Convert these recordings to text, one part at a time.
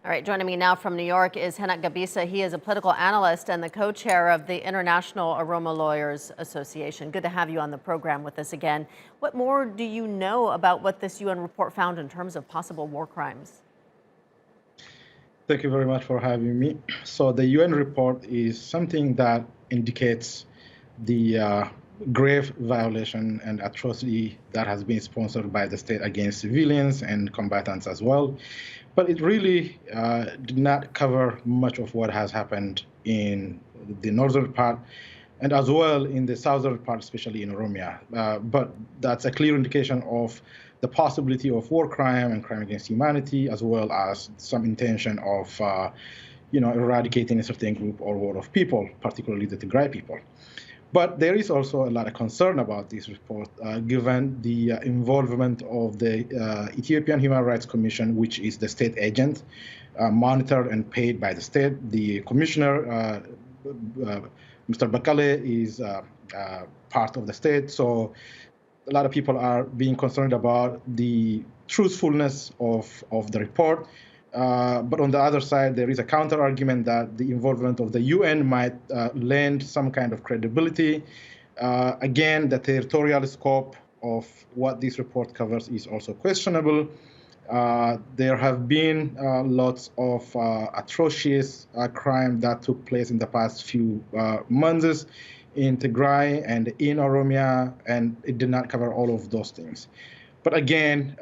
All right, joining me now from New York is Henok Gabisa. He is a political analyst and the co-chair of the International Oromo Lawyers Association. Good to have you on the program with us again. What more do you know about what this UN report found in terms of possible war crimes? Thank you very much for having me. So the UN report is something that indicates the grave violation and atrocity that has been sponsored by the state against civilians and combatants as well. But it really did not cover much of what has happened in the northern part and as well in the southern part, especially in Oromia. But that's a clear indication of the possibility of war crime and crime against humanity, as well as some intention of eradicating a certain group or group of people, particularly the Tigray people. But there is also a lot of concern about this report, given the involvement of the Ethiopian Human Rights Commission, which is the state agent, monitored and paid by the state. The commissioner, Mr. Bakale, is part of the state. So a lot of people are being concerned about the truthfulness of the report. But on the other side, there is a counter argument that the involvement of the UN might lend some kind of credibility. Again, the territorial scope of what this report covers is also questionable. There have been lots of atrocious crime that took place in the past few months in Tigray and in Oromia, and it did not cover all of those things. But again,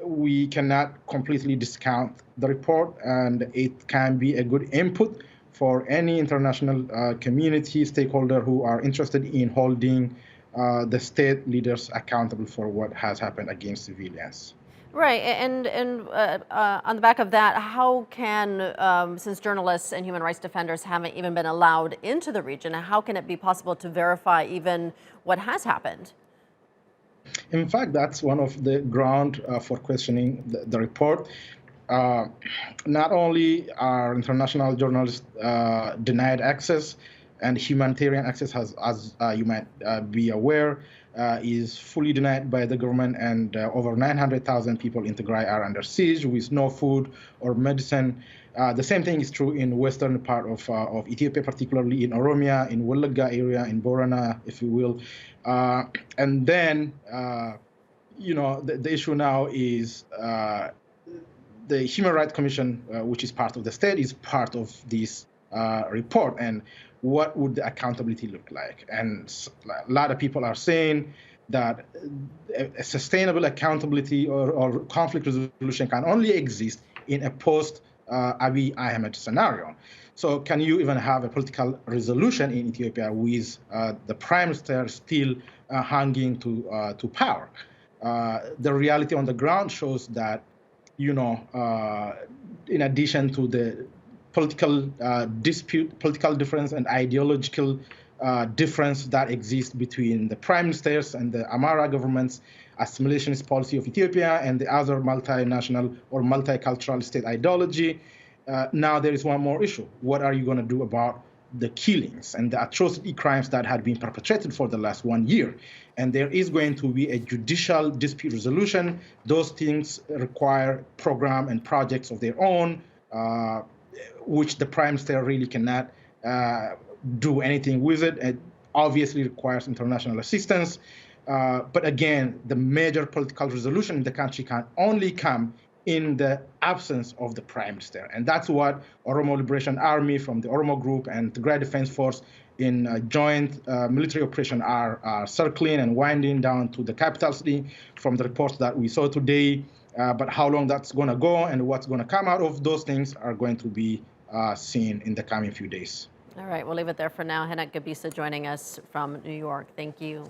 we cannot completely discount the report, and it can be a good input for any international community stakeholder who are interested in holding the state leaders accountable for what has happened against civilians. Right, and on the back of that, how can, since journalists and human rights defenders haven't even been allowed into the region, how can it be possible to verify even what has happened? In fact, that's one of the ground for questioning the report. Not only are international journalists denied access, and humanitarian access has, as you might be aware, is fully denied by the government, and over 900,000 people in Tigray are under siege with no food or medicine. The same thing is true in western part of Ethiopia, particularly in Oromia, in Wallagga area, in Borana, if you will. And then, the issue now is the Human Rights Commission, which is part of the state, is part of this report. And what would the accountability look like? And a lot of people are saying that a sustainable accountability or conflict resolution can only exist in a post-Abiy Ahmed scenario. So can you even have a political resolution in Ethiopia with the prime minister still hanging to power? The reality on the ground shows that, in addition to the political dispute, political difference, and ideological difference that exists between the prime ministers and the Amara government's assimilationist policy of Ethiopia and the other multinational or multicultural state ideology. Now there is one more issue. What are you going to do about the killings and the atrocity crimes that had been perpetrated for the last 1 year? And there is going to be a judicial dispute resolution. Those things require program and projects of their own, which the prime minister really cannot do anything with it. It obviously requires international assistance. But again, the major political resolution in the country can only come in the absence of the prime minister. And that's what Oromo Liberation Army from the Oromo Group and Tigray Defense Force in joint military operation are circling and winding down to the capital city from the reports that we saw today. But how long that's going to go and what's going to come out of those things are going to be seen in the coming few days. All right, we'll leave it there for now. Henok Gabisa joining us from New York. Thank you.